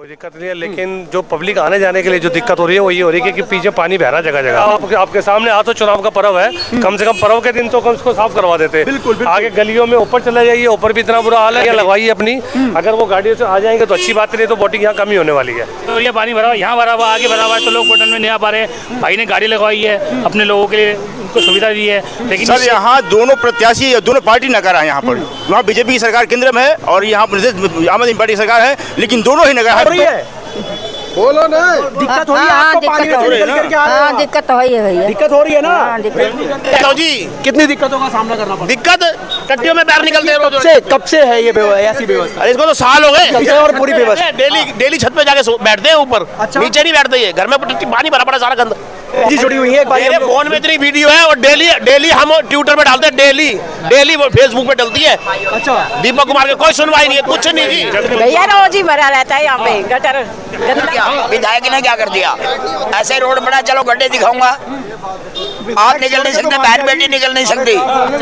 कोई दिक्कत नहीं है, लेकिन जो पब्लिक आने जाने के लिए जो दिक्कत हो रही है वो ये हो रही है कि पीछे पानी बह रहा जगह जगह। आपके सामने आ तो चुनाव का पर्व है, कम से कम पर्व के दिन तो कम उसको साफ करवा देते। बिल्कुल। आगे गलियों में ऊपर चले जाइए, ऊपर भी इतना बुरा हाल है, लगवाइए अपनी। अगर वो गाड़ियों से आ जाएंगे तो अच्छी बात नहीं, तो वोटिंग यहाँ कम ही होने वाली है। तो ये पानी भरा हुआ, यहाँ भरा हुआ, आगे भरा हुआ है, तो लोग बटन में नहीं आ पा रहे। भाई ने गाड़ी लगवाई है अपने लोगों के लिए, उनको सुविधा दी है। लेकिन सर यहाँ दोनों प्रत्याशी, दोनों पार्टी नगर है यहाँ पर। वहाँ बीजेपी की सरकार केंद्र में है और यहाँ पर आम आदमी पार्टी सरकार है, लेकिन दोनों ही नगर है। बोलो ना, दिक्कत हो रही है आपको? पानी में निकल करके आ रहे हो? दिक्कत तो है भैया, दिक्कत हो रही है ना? जी कितनी दिक्कतों का सामना करना पड़ता है? दिक्कत टट्टियों में बाहर निकलते हैं। कब से है ये ऐसी व्यवस्था? इसको तो साल हो गए और पूरी व्यवस्था डेली छत पे जाके बैठते हैं ऊपर। अच्छा। नीचे नहीं बैठते, घर में पानी भरा पड़ा सारा गंदा जी जुड़ी हुई है। एक मेरे फोन में इतनी वीडियो है और डेली हम ट्विटर पे डालते हैं, डेली वो फेसबुक पे डलती है। अच्छा। दीपक कुमार के कोई सुनवाई नहीं है, कुछ नहीं जी। भैया रोज ही भरा रहता है यहाँ पे गटर। विधायक ने क्या कर दिया? ऐसे रोड बना, चलो गड्ढे दिखाऊंगा, आप निकल नहीं सकते, बाहर बेटी निकल नहीं सकती।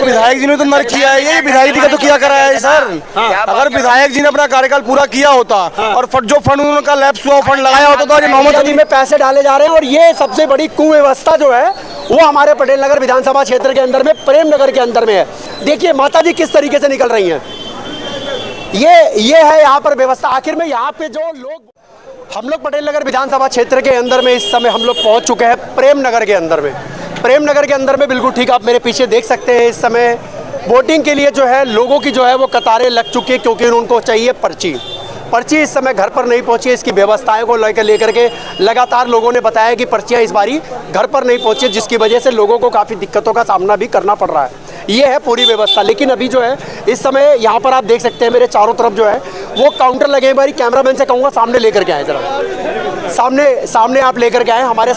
विधायक जी ने तो मर किया है, ये विधायक जी का तो क्या करा है सर? अगर विधायक जी ने अपना कार्यकाल पूरा किया होता और जो फंड उनका लैप्स हुआ फंड लगाया होता तो आज मोहम्मद अली में पैसे डाले जा रहे हैं। और ये सबसे बड़ी कुव्यवस्था जो है वो हमारे पटेल नगर विधानसभा क्षेत्र के अंदर में, प्रेम नगर के अंदर में है। देखिए माता जी किस तरीके से निकल रही हैं। ये है यहाँ पर व्यवस्था। आखिर में यहाँ पे जो लोग, हम लोग पटेल नगर विधानसभा क्षेत्र के अंदर में इस समय हम लोग पहुँच चुके हैं प्रेम नगर के अंदर में। प्रेम नगर के अंदर में बिल्कुल ठीक आप मेरे पीछे देख सकते हैं, इस समय वोटिंग के लिए जो है लोगों की जो है वो कतारें लग चुकी है, क्योंकि उनको चाहिए पर्ची इस समय घर पर नहीं पहुंची। इसकी व्यवस्थाएं को लेकर के लगातार लोगों ने बताया कि पर्चियां इस बारी घर पर नहीं पहुंची, जिसकी वजह से लोगों को काफ़ी दिक्कतों का सामना भी करना पड़ रहा है। ये है पूरी व्यवस्था। लेकिन अभी जो है इस समय यहाँ पर आप देख सकते हैं मेरे चारों तरफ जो है वो काउंटर लगे हैं। भाई कैमरामैन से कहूँगा सामने लेकर के आए, जरा सामने आप लेकर के आए। हमारे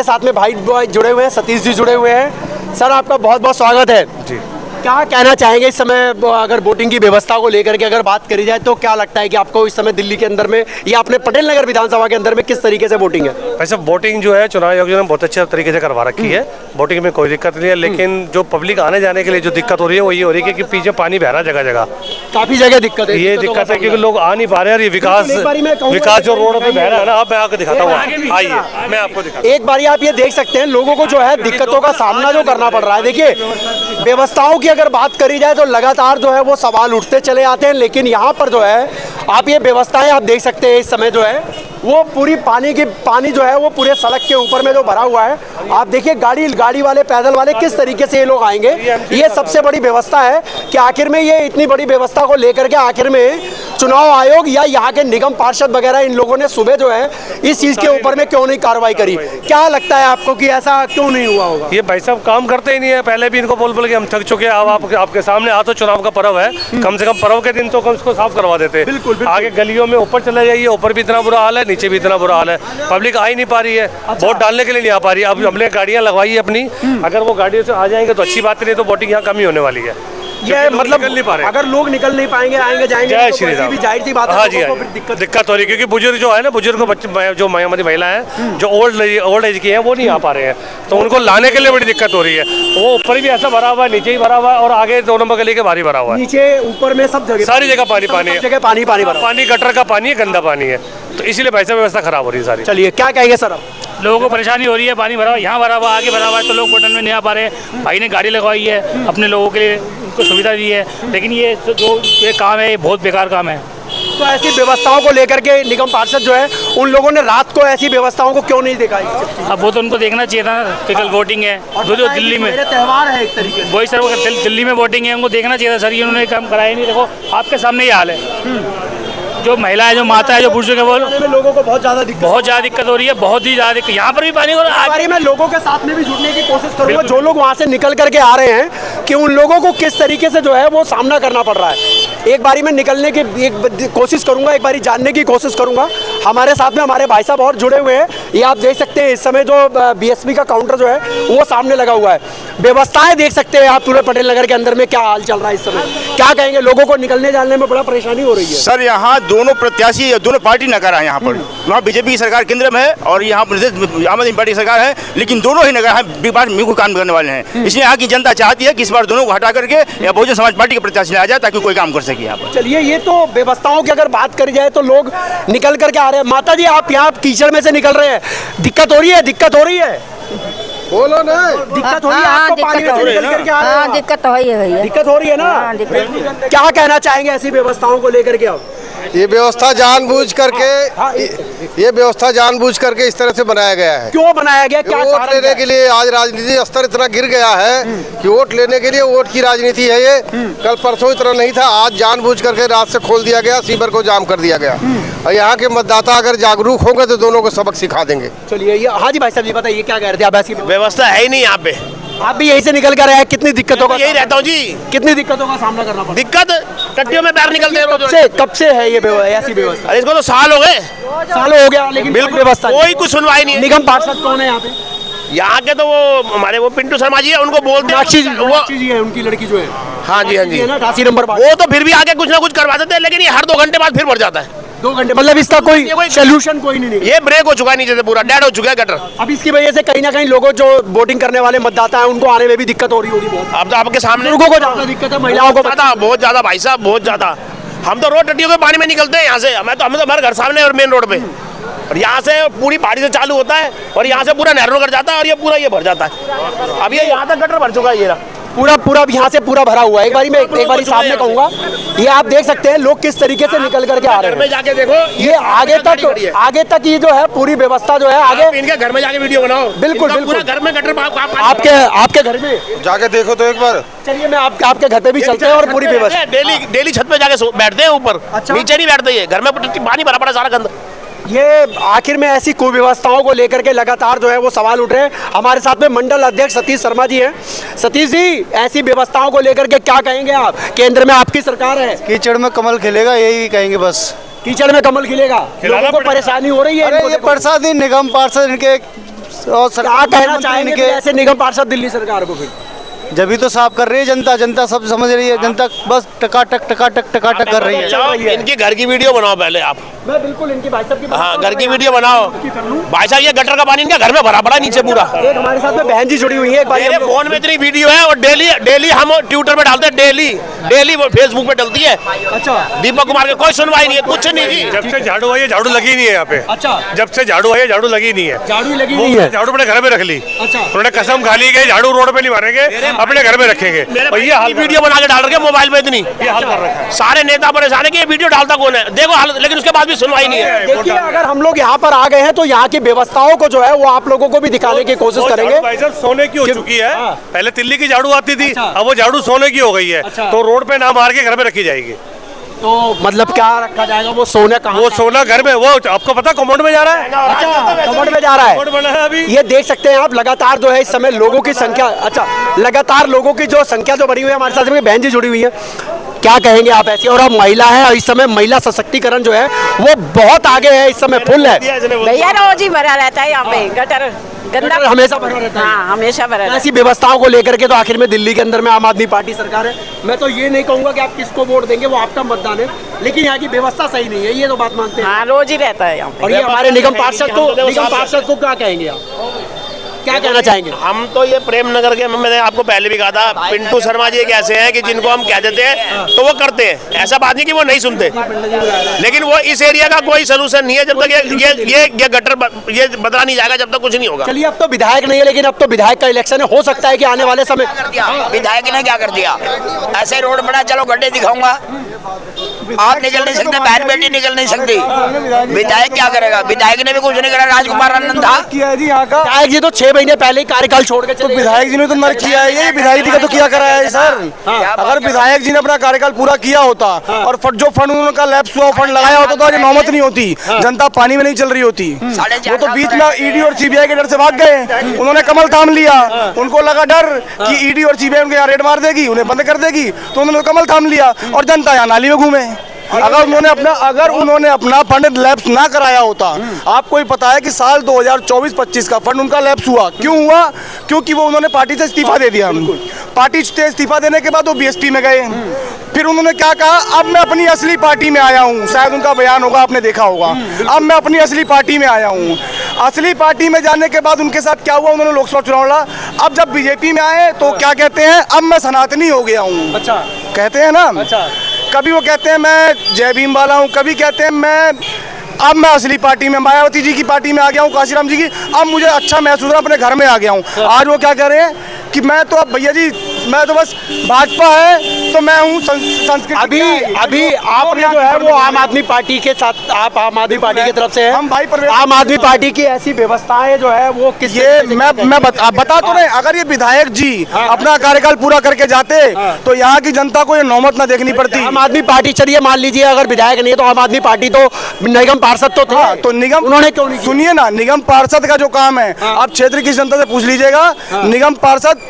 साथ में भाई जुड़े हुए हैं, सतीश जी जुड़े हुए हैं। सर आपका बहुत बहुत स्वागत है जी। क्या कहना चाहेंगे इस समय अगर वोटिंग की व्यवस्था को लेकर के अगर बात करी जाए तो क्या लगता है कि आपको इस समय दिल्ली के अंदर में या अपने पटेल नगर विधानसभा के अंदर में किस तरीके से वोटिंग है? वैसे वोटिंग जो है चुनाव आयोग ने बहुत अच्छे तरीके से करवा रखी है, वोटिंग में कोई दिक्कत नहीं है। लेकिन जो पब्लिक आने जाने के लिए जो दिक्कत हो रही है वो ये हो रही है कि पीछे पानी बह रहा जगह जगह, काफी जगह दिक्कत है। ये दिक्कत है क्योंकि लोग आ नहीं पा रहे हैं। ये विकास जो रोड पे बह रहा है ना, अब मैं आपको दिखाता हूँ, आइए मैं आपको दिखाता हूँ। एक बारी आप ये देख सकते हैं लोगों को जो है दिक्कतों का सामना जो करना पड़ रहा है। देखिए व्यवस्थाओं की अगर बात करी जाए तो लगातार जो है वो सवाल उठते चले आते हैं, लेकिन यहाँ पर जो है आप ये व्यवस्थाएं आप देख सकते हैं इस समय जो है वो पूरी पानी जो है वो पूरे सड़क के ऊपर में जो भरा हुआ है। आप देखिए गाड़ी वाले पैदल वाले किस तरीके से ये लोग आएंगे। ये सबसे बड़ी व्यवस्था है कि आखिर में ये इतनी बड़ी व्यवस्था को लेकर के आखिर में चुनाव आयोग या यहाँ के निगम पार्षद वगैरह इन लोगों ने सुबह जो है इस चीज़ के ऊपर में क्यों नहीं कार्रवाई करी? क्या लगता है आपको कि ऐसा क्यों नहीं हुआ होगा? ये भाई साहब काम करते ही नहीं है। पहले भी इनको बोल के हम थक चुके हैं। अब आपके सामने आ तो चुनाव का पर्व है, कम से कम पर्व के दिन तो कम उसको साफ करवा देते। बिल्कुल। आगे गलियों में ऊपर चले जाइए, ऊपर भी इतना बुरा हाल है, नीचे भी इतना बुरा हाल है। पब्लिक आ ही नहीं पा रही है, वोट डालने के लिए नहीं आ पा रही है। अब हमने गाड़ियां लगवाई है अपनी, अगर वो गाड़ियों से आ जाएंगे तो अच्छी बात नहीं, तो वोटिंग यहाँ कम ही होने वाली है। ये मतलब अगर लोग निकल नहीं पाएंगे आएंगे जाएंगे जय तो श्री राम, भी जाहिर सी बात है। हाँ जी, दिक्कत हो रही है क्योंकि बुजुर्ग जो है ना, बुजुर्ग बच्चे जो हमारी महिला है जो ओल्ड एज की है वो नहीं आ पा रहे हैं, तो उनको लाने के लिए बड़ी दिक्कत हो रही है। वो ऊपर भी ऐसा भरा हुआ है, नीचे ही भरा हुआ है और आगे 2 नंबर गली के बाहर ही भरा हुआ है। नीचे ऊपर में सब जगह सारी जगह पानी पानी गटर का पानी है, गंदा पानी है, तो इसीलिए पैसा व्यवस्था खराब हो रही है सारी। चलिए क्या कहेंगे सर? लोगों को परेशानी हो रही है, पानी भरा हुआ, यहाँ भरा हुआ, आगे भरा हुआ है, तो लोग बटन में नहीं आ पा रहे। भाई ने गाड़ी लगवाई है अपने लोगों के लिए, उनको सुविधा दी है। लेकिन ये जो ये काम है ये बहुत बेकार काम है। तो ऐसी व्यवस्थाओं को लेकर के निगम पार्षद जो है उन लोगों ने रात को ऐसी व्यवस्थाओं को क्यों नहीं देखा? अब वो तो उनको देखना चाहिए था ना कि कल वोटिंग है, जो दिल्ली में त्यौहार है एक तरीके से। वही सर, वो दिल्ली में वोटिंग है, उनको देखना चाहिए था सर। ये उन्होंने काम कराया नहीं। देखो आपके सामने ये हाल है, जो महिला है, जो माता है, जो बुजुर्ग है, वो लोगों को बहुत ज़्यादा दिक्कत हो रही है, बहुत ही ज़्यादा दिक्कत। यहाँ पर भी पानी हो रहा है। बारी में लोगों के साथ में भी जुड़ने की कोशिश करूँगा, जो लोग वहाँ से निकल करके आ रहे हैं कि उन लोगों को किस तरीके से जो है वो सामना करना पड़ रहा है। एक बारी में निकलने की एक कोशिश करूँगा, एक बारी जानने की कोशिश करूँगा। हमारे साथ में हमारे भाई साहब और जुड़े हुए हैं। ये आप देख सकते हैं इस समय जो बीएसपी का काउंटर जो है वो सामने लगा हुआ है। व्यवस्थाएं देख सकते हैं आप पूरे पटेल नगर के अंदर में क्या हाल चल रहा है इस समय। क्या कहेंगे, लोगों को निकलने जाने में बड़ा परेशानी हो रही है। सर यहाँ दोनों प्रत्याशी दोनों पार्टी नगर है यहाँ पर। वहाँ बीजेपी की सरकार केंद्र में है और यहाँ पर आम आदमी पार्टी की सरकार है, लेकिन दोनों ही नगर हैं बिल्कुल काम करने वाले हैं। इसलिए यहाँ की जनता चाहती है कि इस बार दोनों को हटा करके या बहुजन समाज पार्टी के प्रत्याशी आ जाए ताकि कोई काम कर सके यहाँ पर। चलिए, ये तो व्यवस्थाओं की अगर बात करी जाए तो लोग निकल करके आ रहे हैं। माता जी, आप यहाँ कीचड़ में से निकल रहे हैं, दिक्कत हो रही है? दिक्कत हो रही है, बोलो ना। दिक्कत हो रही है आपको? पानी में से निकल करके आ रहे हो? दिक्कत तो है ही है भैया, दिक्कत हो रही है ना? क्या कहना चाहेंगे ऐसी व्यवस्थाओं को लेकर के आप? ये व्यवस्था जानबूझ करके इस तरह से बनाया गया है। क्यों बनाया गया, क्या वोट कारण लेने है? के लिए आज राजनीति स्तर इतना गिर गया है कि वोट लेने के लिए वोट की राजनीति है ये। कल परसों इतना नहीं था, आज जानबूझ करके रात से खोल दिया गया, सीवर को जाम कर दिया गया। और यहाँ के मतदाता अगर जागरूक होंगे तो दोनों को सबक सिखा देंगे। चलिए, ये हाँ जी भाई साहब, ये बताइए क्या कह रहे थे आप? ऐसी व्यवस्था है ही नहीं यहाँ पे। आप भी यहीं से निकल कर आए, कितनी दिक्कतों का यही रहता हूँ जी। कितनी दिक्कतों का सामना करना पड़ा? दिक्कत टट्टियों में बाहर निकलते हैं रोज। कब से है ये ऐसी व्यवस्था? अरे इसको तो साल हो गए, सालों हो गया, लेकिन बिल्कुल व्यवस्था कोई कुछ सुनवाई नहीं है। निगम पार्षद कौन है यहाँ पे? यहाँ के तो वो हमारे वो पिंटू शर्मा जी है, उनको बोलते मीनाक्षी हैं वो। जी है, उनकी लड़की जो है। हाँ जी, हाँ जी, है ना, 88 नंबर बात। वो तो फिर भी आगे कुछ ना कुछ करवा देते हैं, लेकिन ये हर 2 घंटे बाद फिर बढ़ जाता है। 2 घंटे मतलब इसका कोई सोल्यूशन कोई नहीं? ये ब्रेक हो चुका है नीचे से, पूरा डेड हो चुका है गटर। अब इसकी वजह से कहीं ना कहीं लोगों जो वोटिंग करने वाले मतदाता हैं उनको आने में भी दिक्कत हो रही होगी बहुत। अब तो आपके सामने लोगों को ज्यादा दिक्कत है, महिलाओं को ज्यादा, बहुत ज्यादा भाई साहब, बहुत ज्यादा। हम तो रोड टट्टियों के पानी में निकलते हैं यहाँ से। हम तो हमारे घर सामने और मेन रोड पे, और यहाँ से पूरी पहाड़ी से चालू होता है और यहाँ से पूरा नहरों कर जाता है और ये पूरा ये भर जाता है। अब ये यहाँ तक गटर भर चुका है, ये पूरा यहाँ से पूरा भरा हुआ है। एक बारी सामने कहूंगा, ये आप देख सकते हैं लोग किस तरीके से निकल करके आ रहे हैं। घर में जाके देखो, ये आगे तक ये जो है पूरी व्यवस्था जो है आगे। इनके घर में जाके वीडियो बनाओ। बिल्कुल पूरा घर में गटर आपके घर में जाके देखो तो एक बार। चलिए, मैं आपके घर पे भी चलते हैं और पूरी व्यवस्था। डेली छत पे जाके बैठते हैं ऊपर। अच्छा। नीचे नहीं बैठते, ये घर में पानी भरा पड़ा सारा गंद। ये आखिर में ऐसी कुव्यवस्थाओं को लेकर के लगातार जो है वो सवाल उठ रहे हैं। हमारे साथ में मंडल अध्यक्ष सतीश शर्मा जी हैं। सतीश जी, ऐसी व्यवस्थाओं को लेकर के क्या कहेंगे आप? केंद्र में आपकी सरकार है, कीचड़ में कमल खिलेगा, यही कहेंगे बस। कीचड़ में कमल खिलेगा, लोगों को परेशानी हो रही है। अरे ये पार्षद ही, निगम पार्षद इनके और क्या कहना चाहेंगे ऐसे निगम पार्षद दिल्ली सरकार को? फिर जब भी तो साफ कर रही है जनता सब समझ रही है। जनता बस टकाटक कर रही है। इनकी घर की वीडियो बनाओ पहले आप। मैं बिल्कुल इनकी भाई साहब की हाँ, घर की वीडियो बनाओ। भाई साहब, ये गटर का पानी इनका घर में भरा पड़ा नीचे पूरा। एक हमारे साथ में बहन जी जुड़ी हुई है। एक मेरे फोन में इतनी वीडियो है और डेली हम ट्विटर पे डालते हैं, डेली वो फेसबुक पे डलती है। अच्छा, दीपक कुमार के कोई सुनवाई नहीं है, कुछ नहीं जी। जब से झाड़ू आई है, झाड़ू लगी नहीं है यहाँ पे। अच्छा, जब से झाड़ू आई है, झाड़ू लगी नहीं है। झाड़ू लगी नहीं है, झाड़ू अपने घर में रख ली। अच्छा, उन्होंने कसम खा ली कि झाड़ू रोड पे नहीं मारेंगे, अपने घर में रखेंगे। और ये हाल वीडियो बना के डाल रखे मोबाइल में इतनी। ये हाल कर रखा है। सारे नेता परेशान है कि ये वीडियो डालता कौन है, देखो हाल, लेकिन उसके बाद भी सुनवाई नहीं है। देखिए, अगर हम लोग यहाँ पर आ गए हैं तो यहाँ की व्यवस्थाओं को जो है वो आप लोगों को भी दिखाने की कोशिश करेंगे। भाई साहब, सोने की हो चुकी है। हाँ। पहले तिल्ली की झाड़ू आती थी, अच्छा। अब वो झाड़ू सोने की हो गई है। अच्छा। तो रोड पे ना मार के घर में रखी जाएगी। तो मतलब क्या रखा जाएगा? वो सोना कहाँ? वो सोना घर में, वो आपको पता कमोड में जा रहा है। अच्छा, कमोड में जा रहा कमोड बना है अभी। ये देख सकते हैं आप, लगातार जो है इस समय लोगों की संख्या, अच्छा, लगातार लोगों की जो संख्या जो बढ़ी हुई है। हमारे साथ में बहन जी जुड़ी हुई है। क्या कहेंगे आप ऐसी? और आप महिला है और इस समय महिला सशक्तिकरण जो है वो बहुत आगे है, इस समय फुल है। भैया रोज ही भरा रहता है यहाँ पे, गटर गंदा हमेशा भरा रहता है। हाँ, हमेशा भरा रहता है। ऐसी व्यवस्थाओं को लेकर के तो आखिर में दिल्ली के अंदर में आम आदमी पार्टी सरकार है। मैं तो ये नहीं कहूंगा कि आप किसको वोट देंगे, वो आपका मतदान है, लेकिन यहाँ की व्यवस्था सही नहीं है, ये तो बात मानते हैं। हाँ, रोज ही रहता है यहाँ पे। और ये हमारे निगम पार्षद को क्या कहेंगे आप? क्या कहना चाहेंगे? हम तो ये प्रेम नगर के, मैंने आपको पहले भी कहा था, पिंटू शर्मा जी एक ऐसे हैं कि जिनको हम कह देते हैं तो वो करते हैं। ऐसा बात नहीं कि वो नहीं सुनते, लेकिन वो इस एरिया का कोई सोल्यूशन नहीं है जब तक ये गटर ये बदला नहीं जाएगा, जब तक कुछ नहीं होगा। चलिए, अब तो विधायक नहीं है, लेकिन अब तो विधायक का इलेक्शन है, हो सकता है कि आने वाले समय। विधायक ने क्या कर दिया? ऐसे रोड बना, चलो गड्ढे दिखाऊंगा, आप निकल नहीं सकते, बहन बेटी निकल नहीं सकती। विधायक क्या करेगा? विधायक ने भी कुछ नहीं करा। राजकुमार आनंद था, विधायक जी तो 6 महीने पहले ही कार्यकाल छोड़ के चले। विधायक जी ने तो नर किया है, ये विधायक जी का तो क्या करा है सर। अगर विधायक जी ने अपना कार्यकाल पूरा किया होता और जो फंड उन्होंने लैप्स हुआ फंड लगाया होता तो ये नौबत नहीं होती, जनता पानी में नहीं चल रही होती। वो तो बीच में ईडी और सीबीआई के डर से भाग गए। उन्होंने कमल थाम लिया, उनको लगा डर कि ईडी और सीबीआई उनके यहाँ रेड मार देगी, उन्हें बंद कर देगी, तो उन्होंने कमल थाम लिया और जनता यहाँ नाली में घूमे। अगर उन्होंने अपना फंड लैप्स ना कराया होता, आपको ही पता है कि साल 2024-25 का फंड उनका लैप्स हुआ। क्यों हुआ? क्योंकि वो उन्होंने पार्टी से इस्तीफा दे दिया। पार्टी से इस्तीफा देने के बाद वो बीएसपी में गए, फिर उन्होंने क्या कहा, अब मैं अपनी असली पार्टी में आया हूँ, शायद उनका बयान होगा, आपने देखा होगा, अब मैं अपनी असली पार्टी में आया हूँ। असली पार्टी में जाने के बाद उनके साथ क्या हुआ, उन्होंने लोकसभा चुनाव लड़ा। अब जब बीजेपी में आए तो क्या कहते हैं, अब मैं सनातनी हो गया हूँ। अच्छा, कहते हैं ना। अच्छा, कभी वो कहते हैं मैं जय भीम वाला हूँ, कभी कहते हैं अब मैं असली पार्टी में, मायावती जी की पार्टी में आ गया हूँ, काशीराम जी की। अब मुझे अच्छा महसूस हो रहा, अपने घर में आ गया हूँ। आज वो क्या कह रहे हैं कि मैं तो अब भैया जी, मैं तो बस भाजपा है तो मैं हूँ संस्कृति। अभी आपने जो है वो आम आदमी पार्टी के साथ, आप आम आदमी पार्टी की तरफ से हैं। हम भाई आम आदमी पार्टी की ऐसी व्यवस्थाएं जो है वो किस, ये मैं बता तो रहे, अगर ये विधायक जी अपना कार्यकाल पूरा करके जाते तो यहाँ की जनता को ये नौबत ना देखनी पड़ती। आम आदमी पार्टी, चलिए मान लीजिए अगर विधायक नहीं है तो आम आदमी पार्टी तो निगम पार्षद तो थे, तो निगम उन्होंने क्यों नहीं? सुनिए ना, निगम पार्षद का जो काम है, आप क्षेत्र की जनता से पूछ लीजिएगा। निगम पार्षद,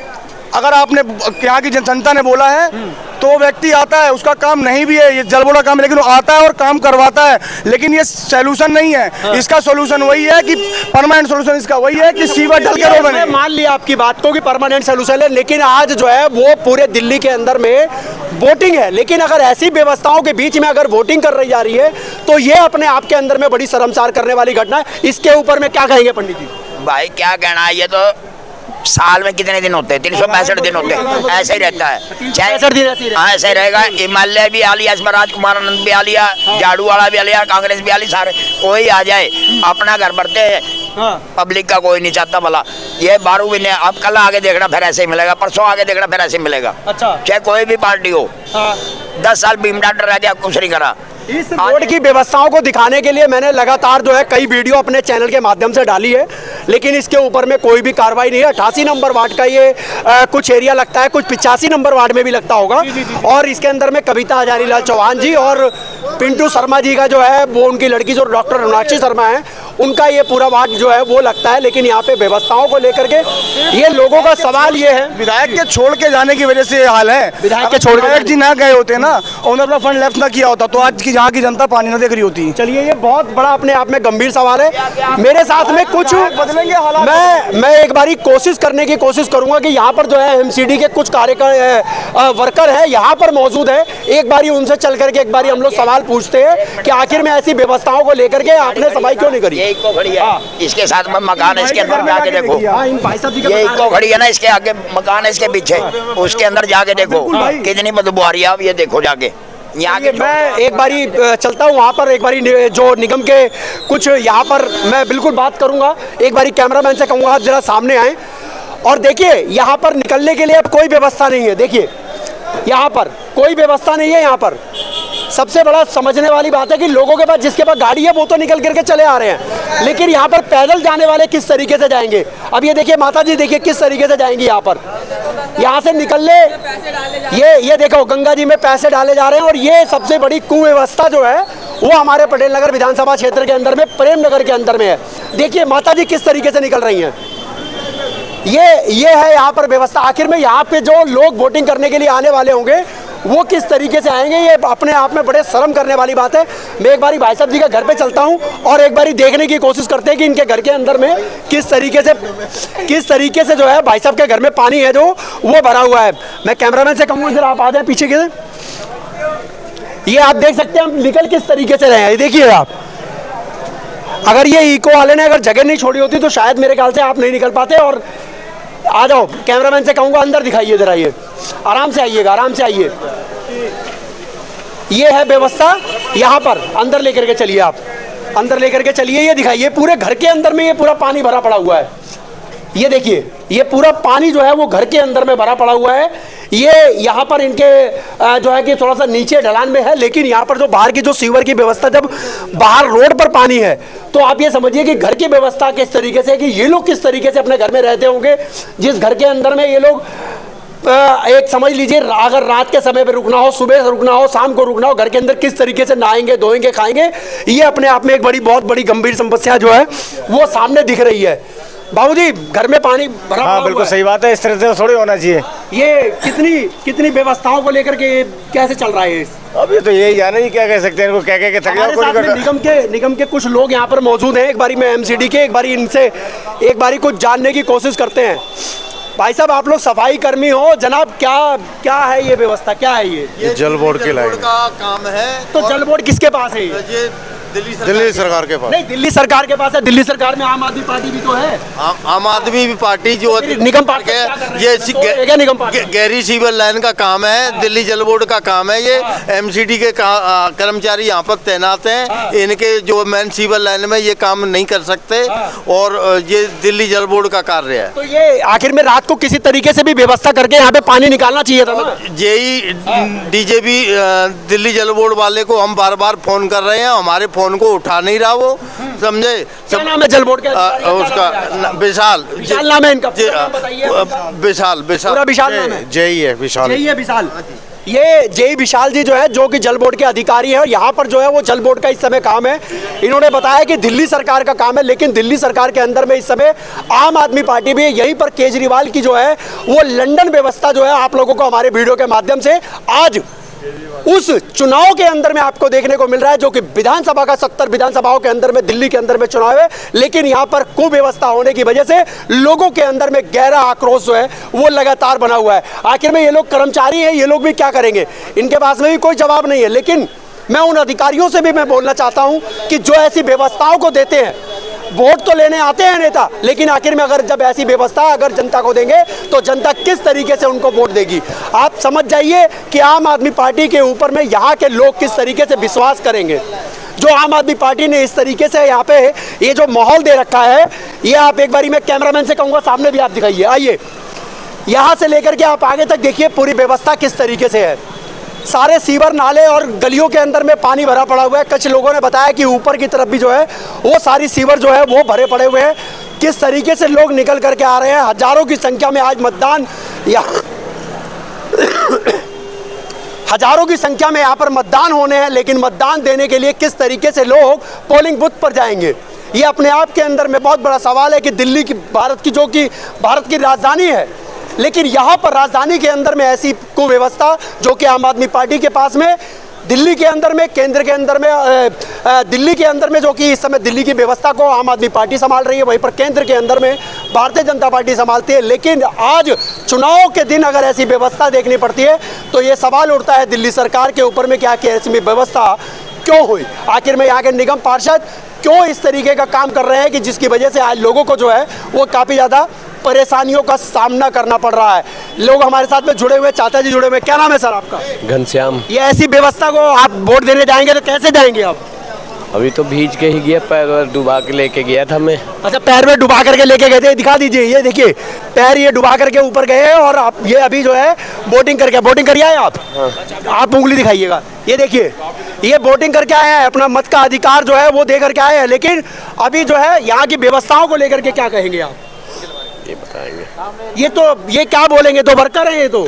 अगर आपने यहाँ की जनता ने बोला है तो व्यक्ति आता है, उसका काम नहीं भी है, ये जलबोड़ा काम है, लेकिन वो आता है और काम करवाता है। लेकिन ये सोल्यूशन नहीं है, इसका सोल्यूशन वही है कि परमानेंट सोल्यूशन इसका वही है कि सीवर ढल के रोड बने। मान लिया आपकी बात को कि परमानेंट सोल्यूशन है, लेकिन आज जो है वो पूरे दिल्ली के अंदर में वोटिंग है, लेकिन अगर ऐसी व्यवस्थाओं के बीच में अगर वोटिंग कर रही जा रही है तो ये अपने आप के अंदर में बड़ी शर्मसार करने वाली घटना है। इसके ऊपर में क्या कहेंगे पंडित जी? भाई क्या कहना है, ये तो साल में कितने दिन होते हैं, 365 दिन होते हैं, ऐसे ही रहता है। 365 दिन ऐसे ही रहेगा। हिमालय भी आ लिया, इसमें राजकुमार आनंद भी आ लिया, झाड़ू वाला भी आ लिया, कांग्रेस भी आ ली, सारे कोई आ जाए अपना घर भरते हैं। पब्लिक का कोई नहीं चाहता भला। ये 12 महीने, अब कल आगे देखना फिर ऐसे ही मिलेगा, परसों आगे देखना फिर ऐसे ही मिलेगा। अच्छा, चाहे कोई भी पार्टी हो। 10 साल भीम डॉक्टर रह गया, कुछ नहीं करा। इस रोड की व्यवस्थाओं को दिखाने के लिए मैंने लगातार जो है कई वीडियो अपने चैनल के माध्यम से डाली है, लेकिन इसके ऊपर में कोई भी कार्रवाई नहीं है। 88 नंबर वार्ड का ये कुछ एरिया लगता है, कुछ 85 नंबर वार्ड में भी लगता होगा। और इसके अंदर में कविता हजारीलाल चौहान जी और पिंटू शर्मा जी का जो है वो, उनकी लड़की जो डॉक्टर मीनाक्षी शर्मा है, उनका ये पूरा वार्ड जो है वो लगता है। लेकिन यहाँ पे व्यवस्थाओं को लेकर के ये लोगों का सवाल ये है, विधायक के छोड़ के जाने की वजह से ये हाल है। विधायक के छोड़ के जी ना गए होते ना, उन्होंने अपना फंड लेफ्ट ना किया होता तो आज की यहाँ की जनता पानी ना देख रही होती। चलिए, ये बहुत बड़ा अपने आप में गंभीर सवाल है। मेरे साथ में कुछ बदलेंगे हालात। मैं एक बारी कोशिश करूंगा कि यहाँ पर जो है एमसीडी के कुछ वर्कर है यहाँ पर मौजूद है। एक बारी उनसे चल करके एक बारी हम लोग सवाल पूछते हैं कि आखिर में ऐसी व्यवस्थाओं को लेकर के आपने सफाई क्यों नहीं करी? ये इको खड़ी है, इसके साथ में मकान है, इसके अंदर जाके देखो। ये ये इको खड़ी है ना, इसके आगे मकान है, इसके पीछे, उसके अंदर जाके देखो कितनी बदबू आ रही है। अब ये देखो जाके यहाँ के। मैं एक बारी चलता हूँ वहाँ पर, एक बारी जो निगम के कुछ यहाँ पर मैं बिल्कुल बात करूँगा। एक बारी कैमरामैन से कहूँगा आप जरा सामने आए और देखिए यहाँ पर निकलने के लिए अब कोई व्यवस्था नहीं है। देखिए यहाँ पर कोई व्यवस्था नहीं है। यहाँ पर सबसे बड़ा समझने वाली बात है कि लोगों के पास, जिसके पास गाड़ी है वो तो निकल करके चले आ रहे हैं, लेकिन यहाँ पर पैदल जाने वाले किस तरीके से जाएंगे? अब ये देखिए माता जी, देखिए किस तरीके से जाएंगी यहाँ पर। यहाँ से निकलने ये देखो गंगा जी में पैसे डाले जा रहे हैं। और ये सबसे बड़ी कुव्यवस्था जो है वो हमारे पटेल नगर विधानसभा क्षेत्र के अंदर में, प्रेम नगर के अंदर में है। देखिए माता जी किस तरीके से निकल रही हैं। ये है यहाँ पर व्यवस्था। आखिर में यहाँ पे जो लोग वोटिंग करने के लिए आने वाले होंगे वो किस तरीके से आएंगे, ये अपने आप में बड़े शर्म करने वाली बात है। मैं एक बारी भाई साहब जी का घर पे चलता हूँ और एक बारी देखने की कोशिश करते हैं कि इनके घर के अंदर में किस तरीके से जो है भाई साहब के घर में पानी है जो वो भरा हुआ है। मैं कैमरामैन से कहूँगा इधर आप आ जाए पीछे के। ये आप देख सकते हैं हम निकल किस तरीके से रहे हैं। देखिए आप, अगर ये इको वाले ने अगर जगह नहीं छोड़ी होती तो शायद मेरे ख्याल से आप नहीं निकल पाते। और आ जाओ, कैमरामैन से कहूँगा अंदर दिखाइए जरा, ये आराम से आइएगा, आराम से आइए। ये है व्यवस्था, यहाँ पर अंदर लेकर के चलिए, आप अंदर लेकर के चलिए। ये दिखाइए पूरे घर के अंदर में ये पूरा पानी भरा पड़ा हुआ है। ये देखिए ये पूरा पानी जो है वो घर के अंदर में भरा पड़ा हुआ है। ये यहाँ पर इनके जो है कि थोड़ा सा नीचे ढलान में है, लेकिन यहाँ पर जो बाहर की जो सीवर की व्यवस्था, जब बाहर रोड पर पानी है तो आप ये समझिए कि घर की व्यवस्था किस तरीके से, कि ये लोग किस तरीके से अपने घर में रहते होंगे, जिस घर के अंदर में ये लोग एक समझ लीजिए अगर रात के समय पे रुकना हो, सुबह से रुकना हो, शाम को रुकना हो, घर के अंदर किस तरीके से नहाएंगे, धोएंगे, खाएंगे, ये अपने आप में एक बहुत बड़ी गंभीर समस्या जो है वो सामने दिख रही है। बाबूजी घर में पानी भरा, हाँ बिल्कुल सही बात है, इस तरह से थोड़ी होना चाहिए। ये कितनी व्यवस्थाओं को लेकर के कैसे चल रहा है? अभी तो यही जाना ही, क्या कह सकते हैं, इनको कह के थक हमारे साथ में निगम के कुछ लोग यहाँ पर मौजूद हैं। एक बारी मैं एमसीडी के एक बारी इनसे एक बारी कुछ जानने की कोशिश करते हैं। भाई साहब आप लोग सफाई कर्मी हो जनाब, क्या क्या है ये व्यवस्था, क्या है ये जल बोर्ड की लाइन का काम है। तो जल बोर्ड किसके पास है ये दिल्ली सरकार के पास। नहीं, दिल्ली सरकार के पास है। दिल्ली सरकार में आम आदमी पार्टी भी तो है। आम आदमी पार्टी जो निगम पार्षद क्या कर रहे हैं? ये निगम पार्षद गहरी सीवर लाइन का काम है, दिल्ली जल बोर्ड का काम है। ये एमसीडी के कर्मचारी यहाँ पर तैनात हैं। इनके जो मेन सीवर लाइन में ये काम नहीं कर सकते और ये दिल्ली जल बोर्ड का कार्य है। तो ये आखिर में रात को किसी तरीके से भी व्यवस्था करके यहाँ पे पानी निकालना चाहिए था ना। जेई डीजेबी दिल्ली जल बोर्ड वाले को हम बार बार फोन कर रहे हैं, हमारे फोन को उठा नहीं रहा वो, समझे। क्या नाम है जल बोर्ड के? उसका विशाल नाम है इनका, विशाल पूरा विशाल नाम है। जेई है विशाल। जेई है विशाल। ये जेई विशाल जी जो है, जो कि जल बोर्ड के अधिकारी है, और यहाँ पर जो है वो जल बोर्ड का इस समय काम है। इन्होंने बताया कि दिल्ली सरकार का काम है, लेकिन दिल्ली सरकार के अंदर में इस समय आम आदमी पार्टी भी है। यहीं पर केजरीवाल की जो है वो लंदन व्यवस्था जो है आप लोगों को हमारे वीडियो के माध्यम से आज उस चुनाव के अंदर में आपको देखने को मिल रहा है, जो कि विधानसभा का 70 विधानसभाओं के अंदर में दिल्ली के अंदर में चुनाव है, लेकिन यहाँ पर कुव्यवस्था होने की वजह से लोगों के अंदर में गहरा आक्रोश जो है वो लगातार बना हुआ है। आखिर में ये लोग कर्मचारी हैं, ये लोग भी क्या करेंगे, इनके पास में भी कोई जवाब नहीं है। लेकिन मैं उन अधिकारियों से भी मैं बोलना चाहता हूँ कि जो ऐसी व्यवस्थाओं को देते हैं, वोट तो लेने आते हैं नेता, लेकिन आखिर में अगर जब ऐसी व्यवस्था अगर जनता को देंगे तो जनता किस तरीके से उनको वोट देगी। आप समझ जाइए कि आम आदमी पार्टी के ऊपर में यहाँ के लोग किस तरीके से विश्वास करेंगे। जो आम आदमी पार्टी ने इस तरीके से यहाँ पे ये जो माहौल दे रखा है, ये आप एक बारी मैं कैमरामैन से कहूँगा सामने भी आप दिखाइए। आइए यहाँ से लेकर के आप आगे तक देखिए पूरी व्यवस्था किस तरीके से है। सारे सीवर नाले और गलियों के अंदर में पानी भरा पड़ा हुआ है। कुछ लोगों ने बताया कि ऊपर की तरफ भी जो है वो सारी सीवर जो है वो भरे पड़े हुए हैं। किस तरीके से लोग निकल करके आ रहे हैं, हजारों की संख्या में आज मतदान हजारों की संख्या में यहाँ पर मतदान होने हैं, लेकिन मतदान देने के लिए किस तरीके से लोग पोलिंग बूथ पर जाएंगे, ये अपने आप के अंदर में बहुत बड़ा सवाल है। कि दिल्ली की भारत की, जो कि भारत की राजधानी है, लेकिन यहाँ पर राजधानी के अंदर में ऐसी कुव्यवस्था जो कि आम आदमी पार्टी के पास में, दिल्ली के अंदर में, केंद्र के अंदर में, दिल्ली के अंदर में जो कि इस समय दिल्ली की व्यवस्था को आम आदमी पार्टी संभाल रही है, वहीं पर केंद्र के अंदर में भारतीय जनता पार्टी संभालती है। लेकिन आज चुनाव के दिन अगर ऐसी व्यवस्था देखनी पड़ती है तो ये सवाल उठता है दिल्ली सरकार के ऊपर में, क्या कि ऐसी व्यवस्था क्यों हुई। आखिर में यहाँ के निगम पार्षद क्यों इस तरीके का काम कर रहे हैं कि जिसकी वजह से आज लोगों को जो है वो काफ़ी ज़्यादा परेशानियों का सामना करना पड़ रहा है। लोग हमारे साथ में जुड़े हुए, चाचा जी जुड़े हुए। क्या नाम है सर आपका? घनश्याम। ये ऐसी व्यवस्था को आप वोट देने जाएंगे तो कैसे जाएंगे आप? अभी तो भीज के ही गया, पैर डुबा के लेके गया था मैं। अच्छा, पैर में डुबा करके लेके गए थे, दिखा दीजिए। ये देखिए पैर ये डुबा करके ऊपर गए और आप ये अभी जो है बोटिंग करिए आए आप। आप उंगली दिखाइएगा। ये देखिए ये बोटिंग करके आए हैं, अपना मत का अधिकार जो है वो दे करके आए हैं। लेकिन अभी जो है यहाँ की व्यवस्थाओं को लेकर के क्या कहेंगे आप? ये बताएंगे। ये क्या बोलेंगे? तो वर्कर है ये, तो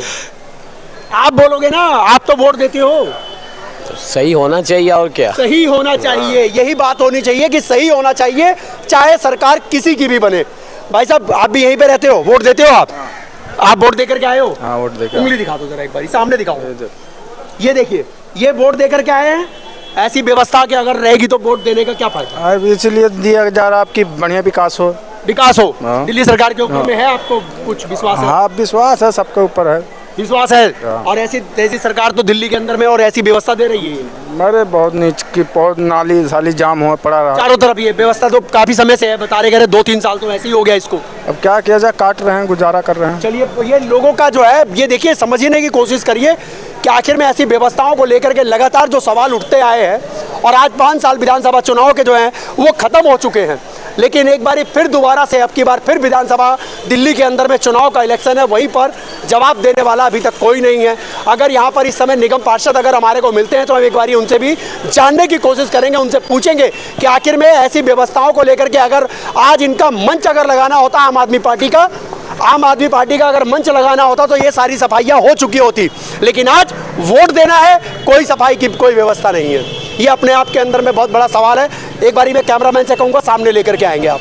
आप बोलोगे ना, आप तो वोट देते हो। तो सही होना चाहिए और क्या। सही होना चाहिए, यही बात होनी चाहिए कि सही होना चाहिए, चाहे सरकार किसी की भी बने। भाई साहब आप भी यहीं पे रहते हो, वोट देते हो आप वोट देकर के आए हो? हाँ, वोट देकर। उंगली दिखा दो जरा एक बार, सामने दिखाओ। ये देखिए ये वोट देकर के आए हैं। ऐसी व्यवस्था के अगर रहेगी तो वोट देने का क्या फायदा? इसलिए दिया जा रहा आपकी बढ़िया विकास हो। हाँ। दिल्ली सरकार के ऊपर में है, आपको कुछ विश्वास है? हाँ, विश्वास है, सबके ऊपर है विश्वास है। और ऐसी सरकार तो दिल्ली के अंदर में और ऐसी व्यवस्था दे रही है। मेरे बहुत नीच की, बहुत नाली साली जाम हो पड़ा रहा चारों तरफ। ये व्यवस्था तो काफी समय से है, बता रहे 2-3 साल तो ऐसे ही हो गया इसको। अब क्या किया जाए, काट रहे हैं, गुजारा कर रहे हैं। चलिए ये लोगों का जो है ये देखिए, समझने की कोशिश करिए कि आखिर में ऐसी व्यवस्थाओं को लेकर के लगातार जो सवाल उठते आए हैं, और आज 5 साल विधानसभा चुनाव के जो हैं वो खत्म हो चुके हैं, लेकिन एक बार फिर दोबारा से अब की बार फिर विधानसभा दिल्ली के अंदर में चुनाव का इलेक्शन है, वहीं पर जवाब देने वाला अभी तक कोई नहीं है। अगर यहाँ पर इस समय निगम पार्षद अगर हमारे को मिलते हैं तो हम एक बार उनसे भी जानने की कोशिश करेंगे, उनसे पूछेंगे कि आखिर में ऐसी व्यवस्थाओं को लेकर के अगर आज इनका मंच अगर लगाना होता आम आदमी पार्टी का अगर मंच लगाना होता तो ये सारी सफाइयाँ हो चुकी होती, लेकिन आज वोट देना है, कोई सफाई की कोई व्यवस्था नहीं है। ये अपने आप के अंदर में बहुत बड़ा सवाल है। एक बारी मैं कैमरामैन से कहूँगा सामने लेकर के आएंगे आप।